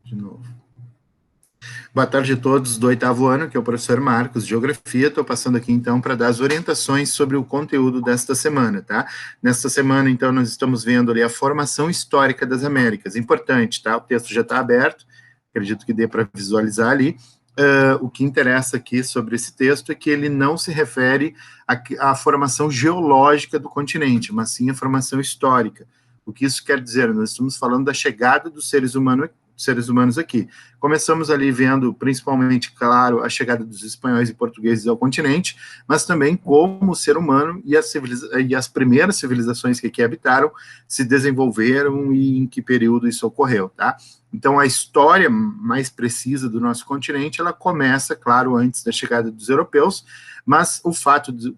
De novo. Boa tarde a todos do 8º ano, que é o professor Marcos, de Geografia. Estou passando aqui, então, para dar as orientações sobre o conteúdo desta semana, tá? Nesta semana, então, nós estamos vendo ali a formação histórica das Américas. Importante, tá? O texto já está aberto, acredito que dê para visualizar ali. O que interessa aqui sobre esse texto é que ele não se refere à formação geológica do continente, mas sim à formação histórica. O que isso quer dizer? Nós estamos falando da chegada dos seres humanos aqui. Começamos ali vendo, principalmente, claro, a chegada dos espanhóis e portugueses ao continente, mas também como o ser humano e as primeiras civilizações que aqui habitaram se desenvolveram e em que período isso ocorreu, tá? Então, a história mais precisa do nosso continente, ela começa, claro, antes da chegada dos europeus, mas o fato de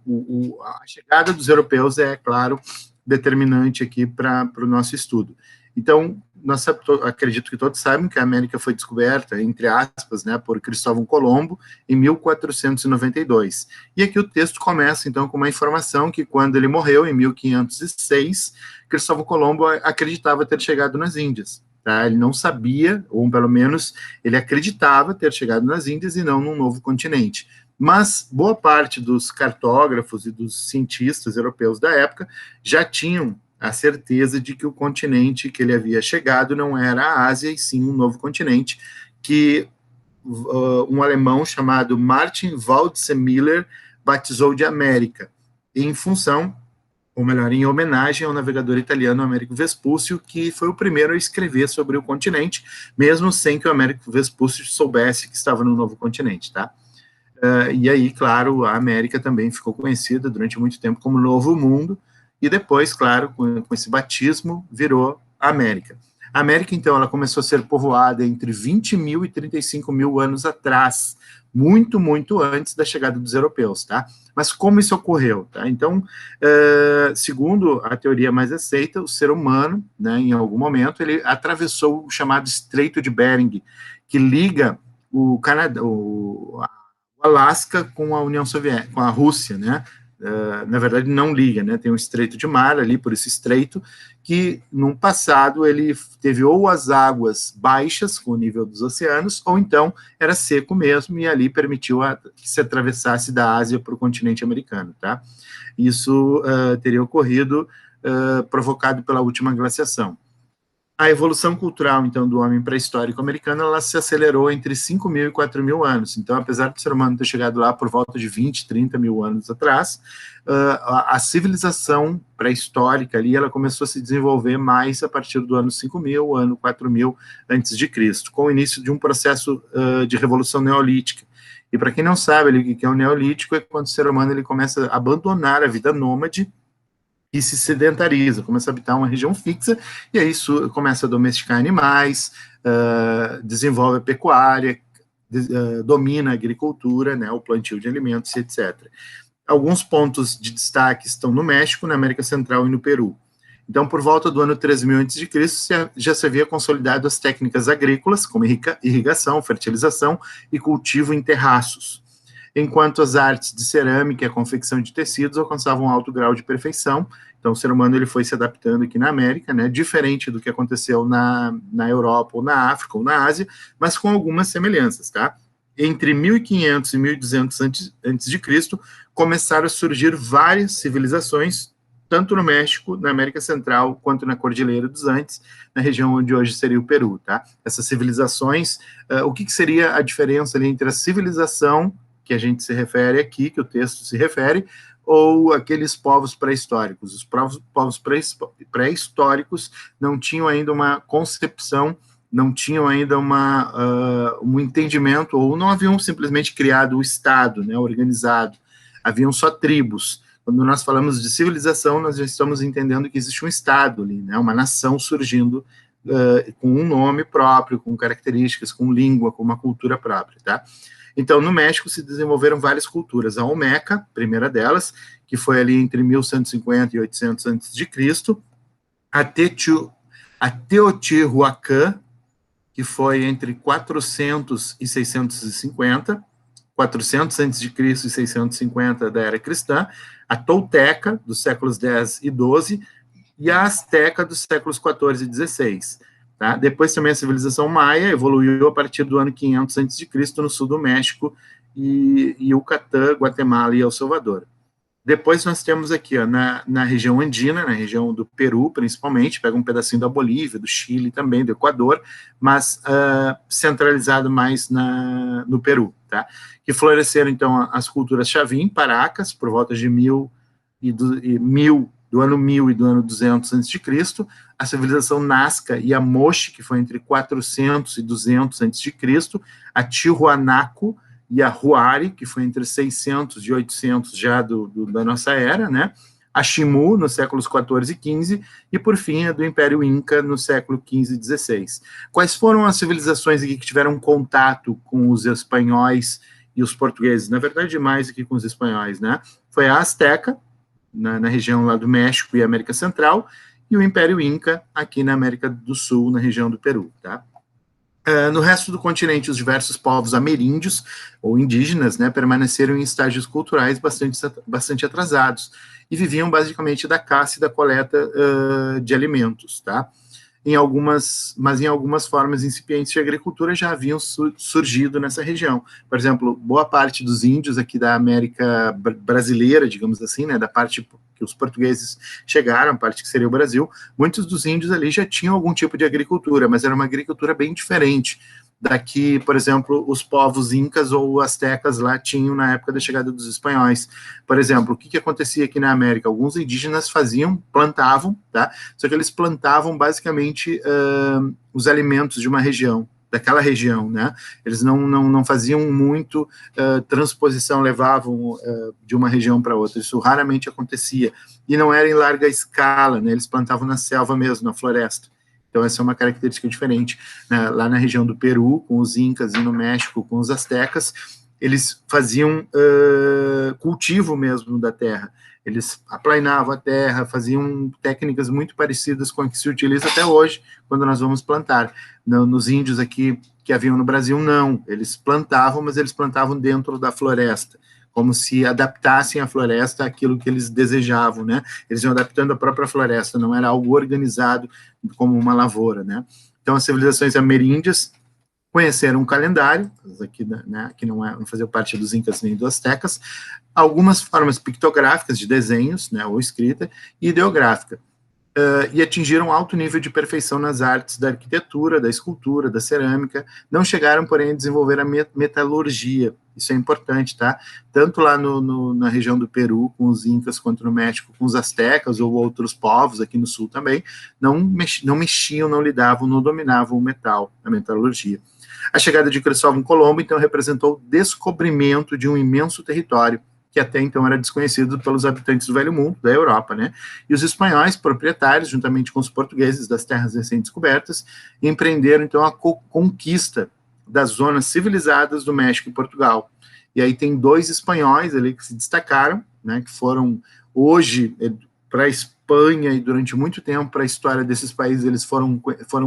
a chegada dos europeus é, claro, determinante aqui para o nosso estudo. Então, acredito que todos sabem que a América foi descoberta, entre aspas, né, por Cristóvão Colombo, em 1492. E aqui o texto começa, então, com uma informação que, quando ele morreu, em 1506, Cristóvão Colombo acreditava ter chegado nas Índias. Tá? Ele não sabia, ou pelo menos ele acreditava ter chegado nas Índias e não num novo continente. Mas boa parte dos cartógrafos e dos cientistas europeus da época já tinham a certeza de que o continente que ele havia chegado não era a Ásia, e sim um novo continente, que um alemão chamado Martin Waldseemüller batizou de América, em função, ou melhor, em homenagem ao navegador italiano Américo Vespúcio, que foi o primeiro a escrever sobre o continente, mesmo sem que o Américo Vespúcio soubesse que estava no novo continente, tá? E aí, claro, a América também ficou conhecida durante muito tempo como Novo Mundo, e depois, claro, com esse batismo, virou a América. A América, então, ela começou a ser povoada entre 20 mil e 35 mil anos atrás, muito, muito antes da chegada dos europeus, tá? Mas como isso ocorreu, tá? Então, segundo a teoria mais aceita, o ser humano, né, em algum momento, ele atravessou o chamado Estreito de Bering, que liga o Canadá, o Alasca com a União Soviética, com a Rússia, né? Na verdade, não liga, né? Tem um estreito de mar ali, por esse estreito, que no passado ele teve ou as águas baixas com o nível dos oceanos, ou então era seco mesmo, e ali permitiu que se atravessasse da Ásia para o continente americano, tá? Isso teria ocorrido provocado pela última glaciação. A evolução cultural, então, do homem pré-histórico americano, ela se acelerou entre 5 mil e 4 mil anos. Então, apesar do ser humano ter chegado lá por volta de 20, 30 mil anos atrás, a civilização pré-histórica ali, ela começou a se desenvolver mais a partir do ano 5 mil, ano 4 mil antes de Cristo, com o início de um processo de revolução neolítica. E para quem não sabe ali, o que é o neolítico, é quando o ser humano ele começa a abandonar a vida nômade e se sedentariza, começa a habitar uma região fixa, e aí isso começa a domesticar animais, desenvolve a pecuária, domina a agricultura, né, o plantio de alimentos, etc. Alguns pontos de destaque estão no México, na América Central e no Peru. Então, por volta do ano 3000 a.C., já se havia consolidado as técnicas agrícolas, como irrigação, fertilização e cultivo em terraços, enquanto as artes de cerâmica e a confecção de tecidos alcançavam um alto grau de perfeição. Então, o ser humano ele foi se adaptando aqui na América, né, diferente do que aconteceu na Europa, ou na África, ou na Ásia, mas com algumas semelhanças, tá? Entre 1500 e 1200 antes de Cristo, começaram a surgir várias civilizações, tanto no México, na América Central, quanto na Cordilheira dos Andes, na região onde hoje seria o Peru, tá? Essas civilizações, o que seria a diferença ali entre a civilização que a gente se refere aqui, que o texto se refere, ou aqueles povos pré-históricos? Os povos pré-históricos não tinham ainda uma concepção, não tinham ainda um entendimento, ou não haviam simplesmente criado o Estado, né, organizado, haviam só tribos. Quando nós falamos de civilização, nós já estamos entendendo que existe um Estado ali, né, uma nação surgindo com um nome próprio, com características, com língua, com uma cultura própria, tá? Então, no México se desenvolveram várias culturas. A Olmeca, primeira delas, que foi ali entre 1150 e 800 a.C., a Teotihuacan, que foi entre 400 e 650, 400 a.C. e 650 da era cristã, a Tolteca, dos séculos 10 e 12, e a Azteca, dos séculos 14 e 16. tá? Depois também a civilização maia evoluiu a partir do ano 500 a.C. no sul do México e Yucatán, Guatemala e El Salvador. Depois nós temos aqui, ó, na região andina, na região do Peru, principalmente, pega um pedacinho da Bolívia, do Chile também, do Equador, mas centralizado mais no Peru, tá? Que floresceram, então, as culturas Chavim, Paracas, por volta de do ano 1000 e do ano 200 a.C., a civilização Nazca e a Moche, que foi entre 400 e 200 a.C., a Tiwanaku, e a Huari, que foi entre 600 e 800 já da nossa era, né? A Ximu, nos séculos 14 e 15, e, por fim, a do Império Inca, no século 15 e 16. Quais foram as civilizações aqui que tiveram contato com os espanhóis e os portugueses? Na verdade, mais aqui com os espanhóis, né? Foi a Azteca, na região lá do México e América Central, e o Império Inca, aqui na América do Sul, na região do Peru, tá? No resto do continente, os diversos povos ameríndios, ou indígenas, né, permaneceram em estágios culturais bastante atrasados, e viviam basicamente da caça e da coleta de alimentos, tá? Mas em algumas formas incipientes de agricultura já haviam surgido nessa região. Por exemplo, boa parte dos índios aqui da América brasileira, digamos assim, né, da parte que os portugueses chegaram, a parte que seria o Brasil, muitos dos índios ali já tinham algum tipo de agricultura, mas era uma agricultura bem diferente daqui, por exemplo, os povos incas ou astecas lá tinham na época da chegada dos espanhóis. Por exemplo, o que acontecia aqui na América? Alguns indígenas plantavam, tá? Só que eles plantavam basicamente os alimentos de uma região, daquela região, né? Eles não faziam muito transposição, levavam de uma região para outra. Isso raramente acontecia. E não era em larga escala, né? Eles plantavam na selva mesmo, na floresta. Então, essa é uma característica diferente. Né? Lá na região do Peru, com os incas, e no México, com os astecas, eles faziam cultivo mesmo da terra. Eles aplainavam a terra, faziam técnicas muito parecidas com a que se utiliza até hoje, quando nós vamos plantar. Nos índios aqui que haviam no Brasil, não. Eles plantavam, mas eles plantavam dentro da floresta, como se adaptassem a floresta àquilo que eles desejavam, né? Eles iam adaptando a própria floresta, não era algo organizado como uma lavoura, né? Então, as civilizações ameríndias conheceram um calendário, aqui, né, que não fazia parte dos incas nem dos astecas, algumas formas pictográficas de desenhos, né, ou escrita, e ideográfica, e atingiram alto nível de perfeição nas artes da arquitetura, da escultura, da cerâmica, não chegaram, porém, a desenvolver a metalurgia. Isso é importante, tá? Tanto lá na região do Peru, com os incas, quanto no México, com os astecas ou outros povos, aqui no sul também, não mexiam, não lidavam, não dominavam o metal, a metalurgia. A chegada de Cristóvão Colombo, então, representou o descobrimento de um imenso território, que até então era desconhecido pelos habitantes do Velho Mundo, da Europa, né? E os espanhóis, proprietários, juntamente com os portugueses das terras recém-descobertas, empreenderam, então, a conquista das zonas civilizadas do México e Portugal. E aí tem dois espanhóis ali que se destacaram, né, que foram hoje para a Espanha e durante muito tempo para a história desses países, eles foram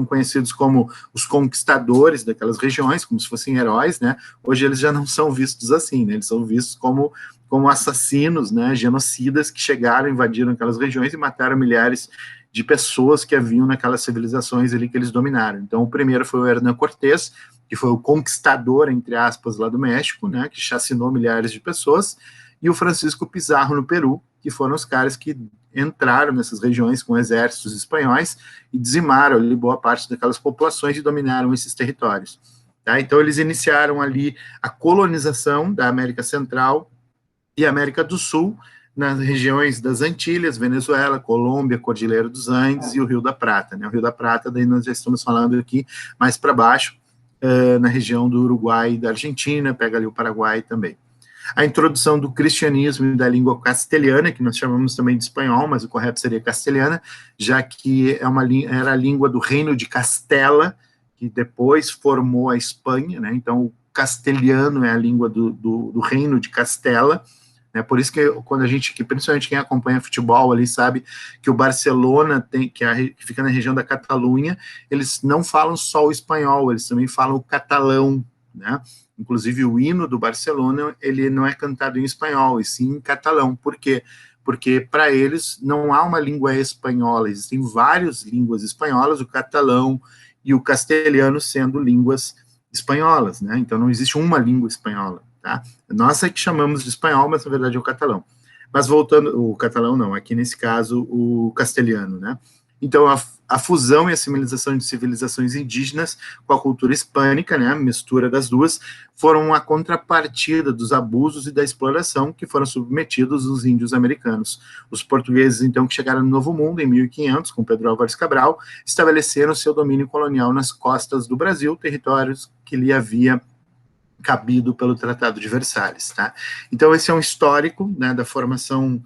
conhecidos como os conquistadores daquelas regiões, como se fossem heróis, né? Hoje eles já não são vistos assim, né? Eles são vistos como assassinos, né, genocidas que chegaram, invadiram aquelas regiões e mataram milhares de pessoas que haviam naquelas civilizações ali que eles dominaram. Então, o primeiro foi o Hernán Cortés, que foi o conquistador, entre aspas, lá do México, né, que chacinou milhares de pessoas, e o Francisco Pizarro, no Peru, que foram os caras que entraram nessas regiões com exércitos espanhóis e dizimaram ali boa parte daquelas populações e dominaram esses territórios. Tá? Então, eles iniciaram ali a colonização da América Central e América do Sul, nas regiões das Antilhas, Venezuela, Colômbia, Cordilheira dos Andes e o Rio da Prata. Né? O Rio da Prata, daí nós já estamos falando aqui mais para baixo, na região do Uruguai e da Argentina, pega ali o Paraguai também. A introdução do cristianismo e da língua castelhana, que nós chamamos também de espanhol, mas o correto seria castelhana, já que era a língua do reino de Castela, que depois formou a Espanha, né? Então o castelhano é a língua do reino de Castela, né? Por isso que quando principalmente quem acompanha futebol ali sabe que o Barcelona que fica na região da Catalunha, eles não falam só o espanhol, eles também falam o catalão, né? Inclusive o hino do Barcelona, ele não é cantado em espanhol, e sim em catalão. Por quê? Porque para eles não há uma língua espanhola, existem várias línguas espanholas, o catalão e o castelhano sendo línguas espanholas, né? Então não existe uma língua espanhola, tá? Nós é que chamamos de espanhol, mas na verdade é o catalão. Mas voltando, o catalão não, aqui nesse caso o castelhano, né? Então a fusão e a civilização de civilizações indígenas com a cultura hispânica, né, a mistura das duas, foram a contrapartida dos abusos e da exploração que foram submetidos os índios americanos. Os portugueses, então, que chegaram no Novo Mundo em 1500, com Pedro Álvares Cabral, estabeleceram seu domínio colonial nas costas do Brasil, territórios que lhe havia cabido pelo Tratado de Versalhes, tá? Então esse é um histórico, né, da formação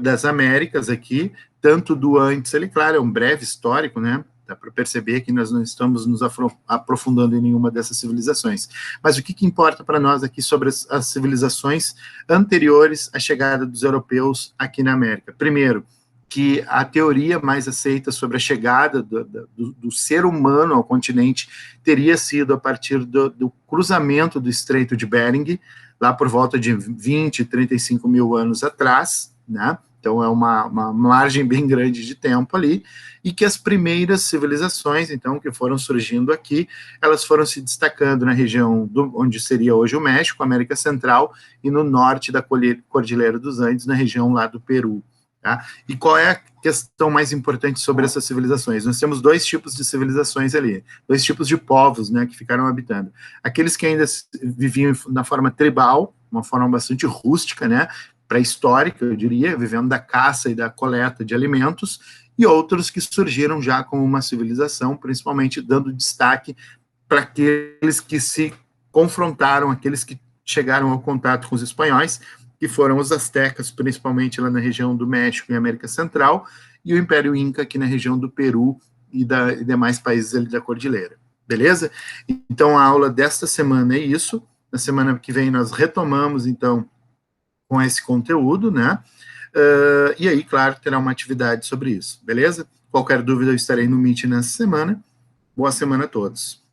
das Américas aqui, tanto do antes, ele, claro, é um breve histórico, né, dá para perceber que nós não estamos nos aprofundando em nenhuma dessas civilizações, mas o que importa para nós aqui sobre as civilizações anteriores à chegada dos europeus aqui na América? Primeiro, que a teoria mais aceita sobre a chegada do ser humano ao continente teria sido a partir do cruzamento do Estreito de Bering, lá por volta de 20, 35 mil anos atrás, né? Então é uma margem bem grande de tempo ali, e que as primeiras civilizações, então, que foram surgindo aqui, elas foram se destacando na região onde seria hoje o México, América Central, e no norte da Cordilheira dos Andes, na região lá do Peru. Tá? E qual é a questão mais importante sobre essas civilizações? Nós temos dois tipos de civilizações ali, dois tipos de povos, né, que ficaram habitando. Aqueles que ainda viviam na forma tribal, uma forma bastante rústica, né, pré-histórica, eu diria, vivendo da caça e da coleta de alimentos, e outros que surgiram já como uma civilização, principalmente dando destaque para aqueles que se confrontaram, aqueles que chegaram ao contato com os espanhóis, que foram os astecas, principalmente lá na região do México e América Central, e o Império Inca aqui na região do Peru e demais países ali da Cordilheira. Beleza? Então, a aula desta semana é isso. Na semana que vem nós retomamos, então, com esse conteúdo, né? E aí, claro, terá uma atividade sobre isso. Beleza? Qualquer dúvida, eu estarei no Meet nessa semana. Boa semana a todos.